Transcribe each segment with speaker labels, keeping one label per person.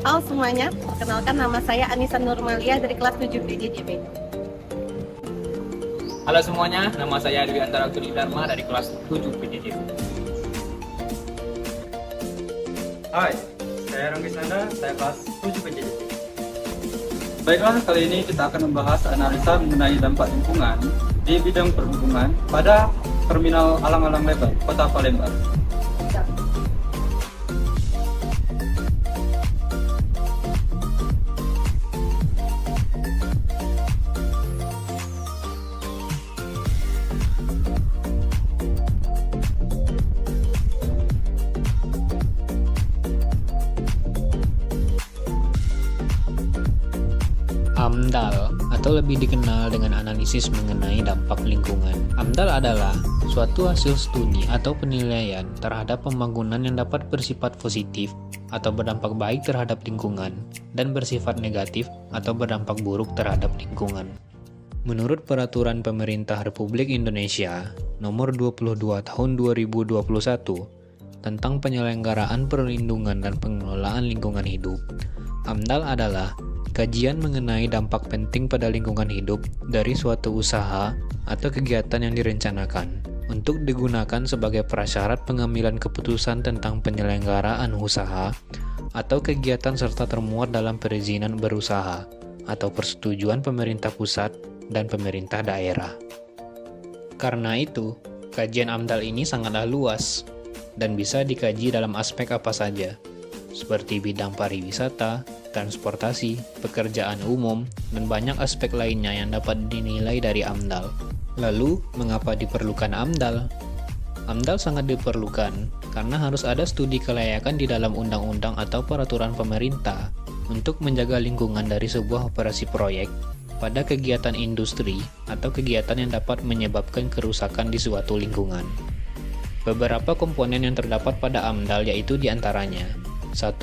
Speaker 1: Halo semuanya, perkenalkan nama saya Anissa Nurmalia dari kelas 7 PJJB.
Speaker 2: Halo semuanya, nama saya Dwi Antara Gudi Dharma dari kelas 7 PJJ.
Speaker 3: Hai, saya Ranggi Sanda, saya kelas 7 PJJ. Baiklah, kali ini kita akan membahas analisa mengenai dampak lingkungan di bidang perhubungan pada Terminal Alang-Alang Lebar, Kota Palembang.
Speaker 4: AMDAL atau lebih dikenal dengan analisis mengenai dampak lingkungan. AMDAL adalah suatu hasil studi atau penilaian terhadap pembangunan yang dapat bersifat positif atau berdampak baik terhadap lingkungan dan bersifat negatif atau berdampak buruk terhadap lingkungan. Menurut Peraturan Pemerintah Republik Indonesia Nomor 22 Tahun 2021 tentang penyelenggaraan perlindungan dan pengelolaan lingkungan hidup, AMDAL adalah kajian mengenai dampak penting pada lingkungan hidup dari suatu usaha atau kegiatan yang direncanakan untuk digunakan sebagai prasyarat pengambilan keputusan tentang penyelenggaraan usaha atau kegiatan serta termuat dalam perizinan berusaha atau persetujuan pemerintah pusat dan pemerintah daerah. Karena itu, kajian AMDAL ini sangatlah luas dan bisa dikaji dalam aspek apa saja, seperti bidang pariwisata, transportasi, pekerjaan umum, dan banyak aspek lainnya yang dapat dinilai dari AMDAL. Lalu, mengapa diperlukan AMDAL? AMDAL sangat diperlukan karena harus ada studi kelayakan di dalam undang-undang atau peraturan pemerintah untuk menjaga lingkungan dari sebuah operasi proyek pada kegiatan industri atau kegiatan yang dapat menyebabkan kerusakan di suatu lingkungan. Beberapa komponen yang terdapat pada AMDAL yaitu diantaranya 1.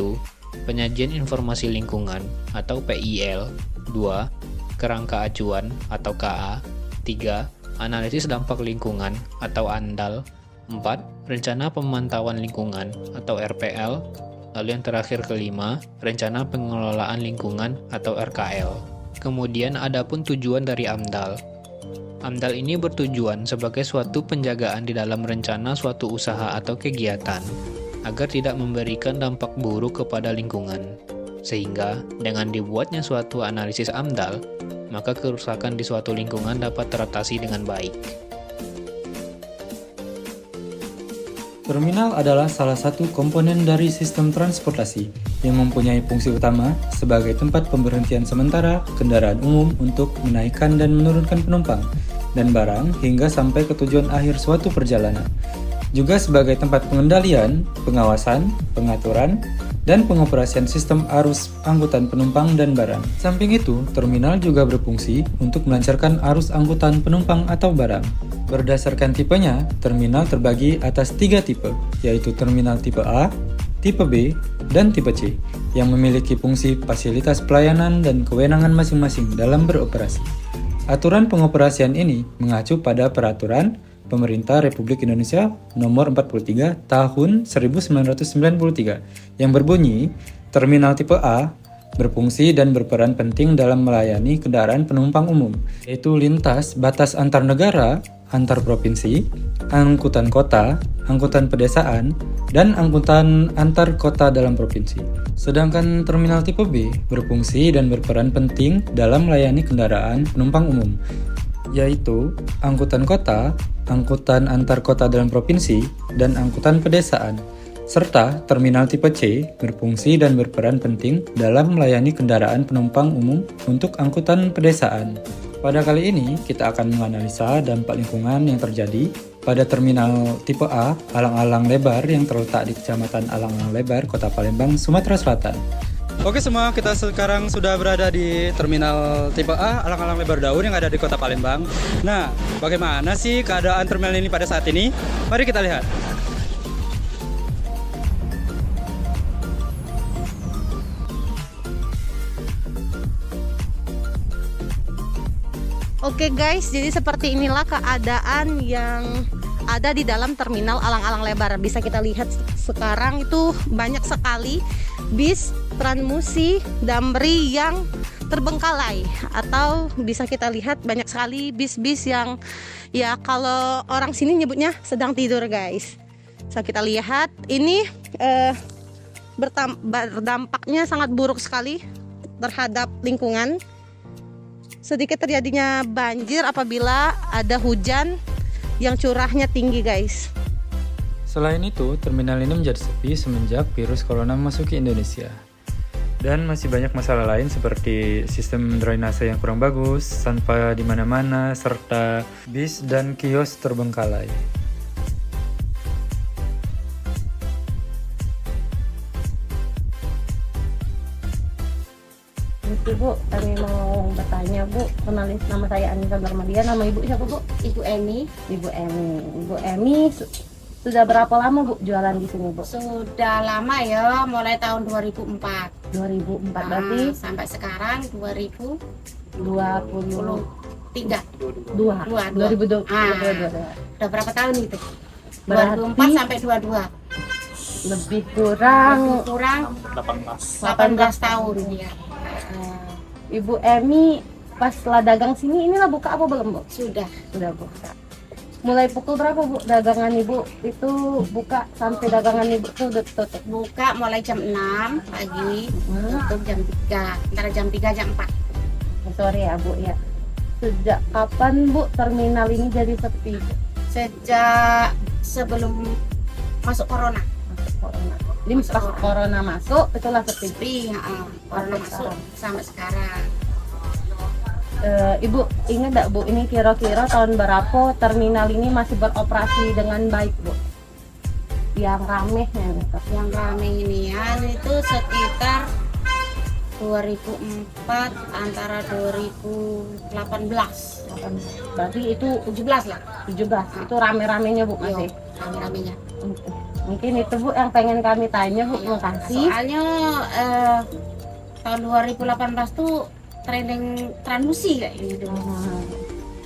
Speaker 4: Penyajian informasi lingkungan atau PIL. 2. Kerangka acuan atau KA. 3. Analisis dampak lingkungan atau ANDAL. 4. Rencana pemantauan lingkungan atau RPL. Lalu yang terakhir kelima, rencana pengelolaan lingkungan atau RKL. Kemudian adapun tujuan dari AMDAL. AMDAL ini bertujuan sebagai suatu penjagaan di dalam rencana suatu usaha atau kegiatan agar tidak memberikan dampak buruk kepada lingkungan. Sehingga, dengan dibuatnya suatu analisis AMDAL, maka kerusakan di suatu lingkungan dapat teratasi dengan baik.
Speaker 3: Terminal adalah salah satu komponen dari sistem transportasi yang mempunyai fungsi utama sebagai tempat pemberhentian sementara kendaraan umum untuk menaikkan dan menurunkan penumpang dan barang hingga sampai ke tujuan akhir suatu perjalanan. Juga sebagai tempat pengendalian, pengawasan, pengaturan, dan pengoperasian sistem arus angkutan penumpang dan barang. Samping itu, terminal juga berfungsi untuk melancarkan arus angkutan penumpang atau barang. Berdasarkan tipenya, terminal terbagi atas 3 tipe, yaitu terminal tipe A, tipe B, dan tipe C, yang memiliki fungsi fasilitas pelayanan dan kewenangan masing-masing dalam beroperasi. Aturan pengoperasian ini mengacu pada Peraturan Pemerintah Republik Indonesia Nomor 43 Tahun 1993 yang berbunyi, Terminal tipe A berfungsi dan berperan penting dalam melayani kendaraan penumpang umum, yaitu lintas batas antar negara, antar provinsi, angkutan kota, angkutan pedesaan, dan angkutan antar kota dalam provinsi. Sedangkan terminal tipe B berfungsi dan berperan penting dalam melayani kendaraan penumpang umum, yaitu angkutan kota, angkutan antar kota dalam provinsi, dan angkutan pedesaan. Serta terminal tipe C berfungsi dan berperan penting dalam melayani kendaraan penumpang umum untuk angkutan pedesaan. Pada kali ini, kita akan menganalisa dampak lingkungan yang terjadi pada terminal tipe A Alang-Alang Lebar yang terletak di Kecamatan Alang-Alang Lebar, Kota Palembang, Sumatera Selatan. Oke semua, kita sekarang sudah berada di terminal tipe A Alang-Alang Lebar Daun yang ada di Kota Palembang. Nah, bagaimana sih keadaan terminal ini pada saat ini? Mari kita lihat.
Speaker 1: Oke guys, jadi seperti inilah keadaan yang ada di dalam terminal Alang-Alang Lebar. Bisa kita lihat sekarang itu banyak sekali bis Transmusi Damri yang terbengkalai, atau bisa kita lihat banyak sekali bis-bis yang ya kalau orang sini nyebutnya sedang tidur guys. So kita lihat ini berdampaknya sangat buruk sekali terhadap lingkungan. Sedikit terjadinya banjir apabila ada hujan yang curahnya tinggi guys.
Speaker 3: Selain itu, terminal ini menjadi sepi semenjak virus corona memasuki Indonesia. Dan masih banyak masalah lain seperti sistem drainase yang kurang bagus, sampah di mana-mana, serta bis dan kios terbengkalai.
Speaker 1: Bu, kami mau bertanya Bu, kenalin, nama saya Anissa Darmadia, nama Ibu siapa Bu?
Speaker 5: Ibu Emi.
Speaker 1: Ibu Emi. Ibu Emi sudah berapa lama Bu jualan di sini Bu?
Speaker 5: Sudah lama ya, mulai tahun 2004.
Speaker 1: 2004 berarti
Speaker 5: sampai sekarang 2023.
Speaker 1: 2022.
Speaker 5: Udah berapa tahun itu?
Speaker 1: Berarti
Speaker 5: 2004 sampai 22.
Speaker 1: lebih kurang
Speaker 5: 18 tahun ya.
Speaker 1: Ibu Emi pas setelah dagang sini inilah buka apa belum Bu?
Speaker 5: Sudah
Speaker 1: Buka. Mulai pukul berapa Bu dagangan Ibu itu buka sampai dagangan Ibu tuh tutup?
Speaker 5: buka mulai jam 6 pagi, tutup jam 3, antara jam 3 jam 4.
Speaker 1: Sore ya Bu ya. Sejak kapan Bu terminal ini jadi sepi Bu?
Speaker 5: Sejak sebelum masuk corona.
Speaker 1: Jadi pas corona masuk itulah sepi.
Speaker 5: Sepi, corona masuk sampai sekarang.
Speaker 1: Ibu ingat nggak Bu, ini kira-kira tahun berapa terminal ini masih beroperasi dengan baik Bu? Yang rame ya gitu.
Speaker 5: Yang rame inian itu sekitar 2004 antara 2018.
Speaker 1: Berarti itu
Speaker 5: 17 lah
Speaker 1: 17, itu rame-ramenya Bu masih?
Speaker 5: rame-ramenya.
Speaker 1: Mungkin itu Bu yang pengen kami tanya Bu, makasih.
Speaker 5: Soalnya tahun 2018 tuh trending transmusi kayak gitu.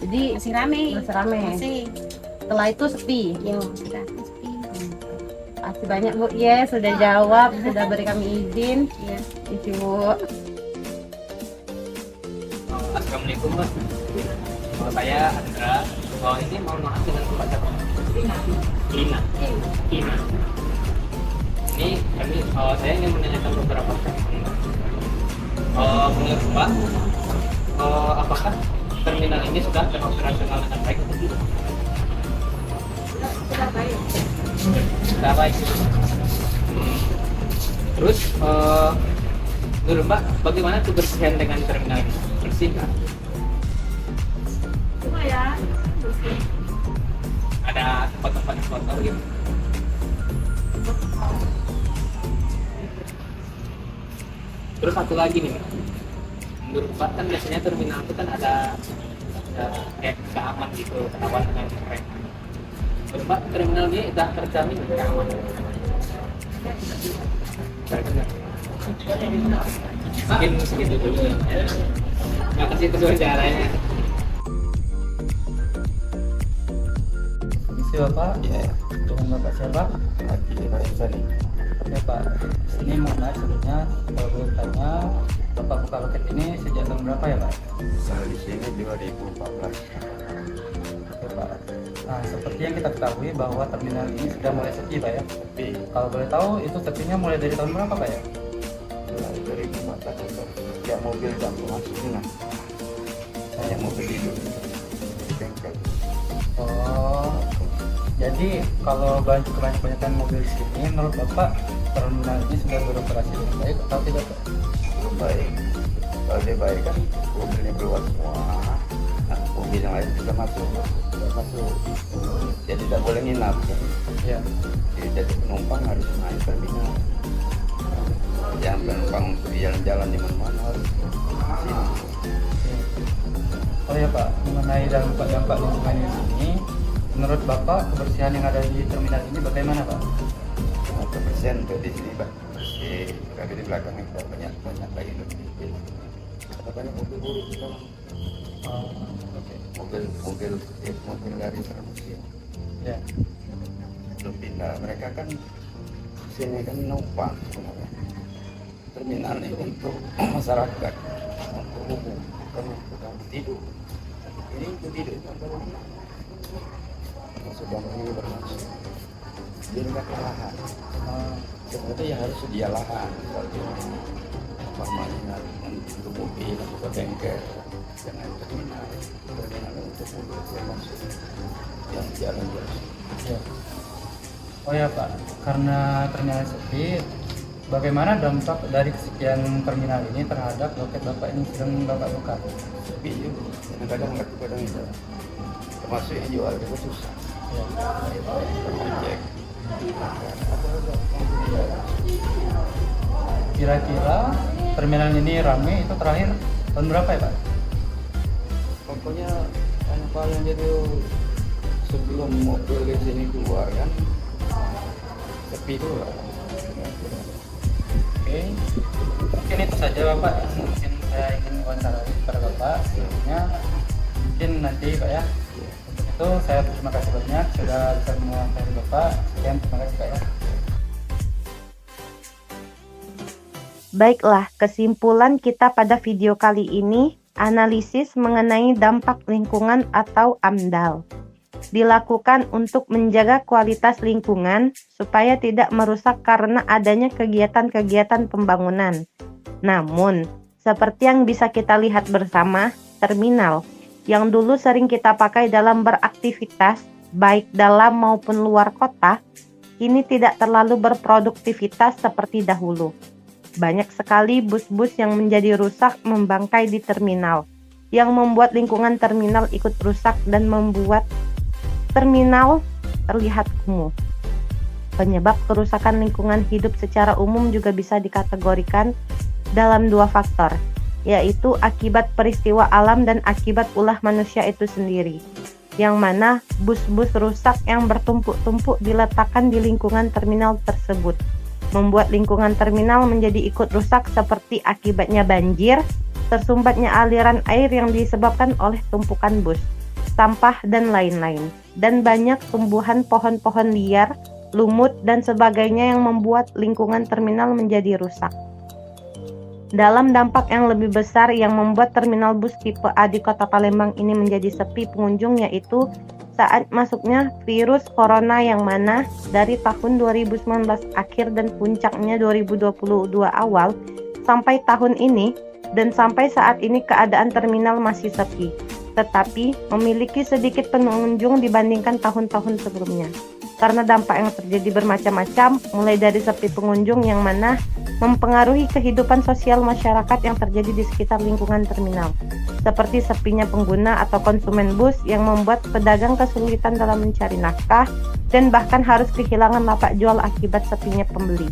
Speaker 1: Jadi
Speaker 5: Masih rame. Masih.
Speaker 1: setelah itu sepi.
Speaker 5: Yo, sudah sepi.
Speaker 1: Makasih banyak Bu ya sudah jawab, sudah beri kami izin.
Speaker 5: Iya.
Speaker 1: Ibu.
Speaker 2: Assalamualaikum Mas. Kalau saya Andra. Oh ini mohon maaf dengan tempat siapa? Lina. Ini kami saya ingin menanyakan beberapa pertanyaan. Menurut Pak, apakah terminal ini sudah beroperasional dengan baik atau tidak?
Speaker 5: Sudah baik.
Speaker 2: Sudah baik. Terus menurut Mbak, bagaimana kebersihan dengan terminal ini? Bersih kan?
Speaker 5: Lumayan.
Speaker 2: Ada tempat-tempat kotor gitu? Terus satu lagi nih, menurut Pak kan biasanya terminal itu kan ada kayak keaman gitu, ketahuan dengan mereka. Menurut Pak terminal ini udah terjamin keamanan? Mungkin segitu dulu. Terima kasih atas wawancaranya.
Speaker 3: Misi Bapak, dengan Bapak siapa? Oke Pak, ini mau naik sebelumnya kalau boleh tanya, Bapak buka loket ini sejak tahun berapa ya Pak?
Speaker 6: Saya di sini 2014.
Speaker 3: Oke Pak, nah seperti yang kita ketahui bahwa terminal ini sudah mulai sepi Pak ya?
Speaker 6: Tapi
Speaker 3: Kalau boleh tahu itu sepinya mulai dari tahun berapa Pak ya?
Speaker 6: mulai 2014 itu ya mobil tak masuk dengan banyak mobil itu di bengkel.
Speaker 3: Oh, jadi kalau kebanyakan mobil di sini, menurut Bapak terminal ini sudah beroperasi dengan baik atau tidak Pak?
Speaker 6: Belum baik. Kalau dia baik kan mobilnya keluar semua. Nah, mobil yang lain bisa masuk. Dia tidak boleh nginap.
Speaker 3: Ya.
Speaker 6: Jadi penumpang harus naik terminal. Jangan penumpang untuk jalan-jalan di mana-mana harus di sini.
Speaker 3: Oh ya Pak, mengenai dampak lingkungan di sini, menurut Bapak kebersihan yang ada di terminal ini bagaimana Pak?
Speaker 6: 50% untuk di sini Pak. Tapi di belakang itu banyak lagi lebih. Ada banyak mobil buruk di dalam. Mobil dari Transmusi.
Speaker 3: Ya.
Speaker 6: Belum pindah. Mereka kan sini kan numpang sebenarnya. terminal ini untuk masyarakat, untuk umum, bukan untuk tidur. Ini untuk tidur, sudah ini bermaksud dia nggak ke lahan. Sebenarnya ya harus sedia lahan, umpamanya untuk mobil, untuk bengkel, jangan terminal untuk mobil termasuk yang jalan biasa.
Speaker 3: Ya. Oh ya Pak, karena terminal sepi, bagaimana dampak dari kesepian terminal ini terhadap loket Bapak ini sedang Bapak buka?
Speaker 6: Sepi juga, kadang-kadang laku kadang tidak. Termasuk yang jual juga susah.
Speaker 3: Ya.
Speaker 6: Ojek.
Speaker 3: Kira-kira terminal ini ramai itu terakhir tahun berapa ya Pak?
Speaker 6: Pokoknya yang paling jadi sebelum mobil di sini keluar kan sepi dulu lah.
Speaker 3: Oke, mungkin itu saja Bapak yang mungkin saya ingin wawancarai kepada Bapak. Selanjutnya mungkin nanti Pak ya. Untuk itu saya terima kasih banyak sudah bisa mewawancarai Bapak. Sekian, terima kasih Pak ya.
Speaker 1: Baiklah, kesimpulan kita pada video kali ini, analisis mengenai dampak lingkungan atau AMDAL. Dilakukan untuk menjaga kualitas lingkungan supaya tidak merusak karena adanya kegiatan-kegiatan pembangunan. Namun, seperti yang bisa kita lihat bersama, terminal yang dulu sering kita pakai dalam beraktivitas, baik dalam maupun luar kota, kini tidak terlalu berproduktivitas seperti dahulu. Banyak sekali bus-bus yang menjadi rusak membangkai di terminal, yang membuat lingkungan terminal ikut rusak dan membuat terminal terlihat kumuh. Penyebab kerusakan lingkungan hidup secara umum juga bisa dikategorikan dalam dua faktor, yaitu akibat peristiwa alam dan akibat ulah manusia itu sendiri, yang mana bus-bus rusak yang bertumpuk-tumpuk diletakkan di lingkungan terminal tersebut, membuat lingkungan terminal menjadi ikut rusak seperti akibatnya banjir, tersumbatnya aliran air yang disebabkan oleh tumpukan bus, sampah, dan lain-lain, dan banyak tumbuhan pohon-pohon liar, lumut, dan sebagainya yang membuat lingkungan terminal menjadi rusak. Dalam dampak yang lebih besar yang membuat terminal bus tipe A di Kota Palembang ini menjadi sepi pengunjung, yaitu saat masuknya virus corona yang mana dari tahun 2019 akhir dan puncaknya 2022 awal sampai tahun ini, dan sampai saat ini keadaan terminal masih sepi, tetapi memiliki sedikit pengunjung dibandingkan tahun-tahun sebelumnya. Karena dampak yang terjadi bermacam-macam, mulai dari sepi pengunjung yang mana mempengaruhi kehidupan sosial masyarakat yang terjadi di sekitar lingkungan terminal, seperti sepinya pengguna atau konsumen bus yang membuat pedagang kesulitan dalam mencari nafkah dan bahkan harus kehilangan lapak jual akibat sepinya pembeli.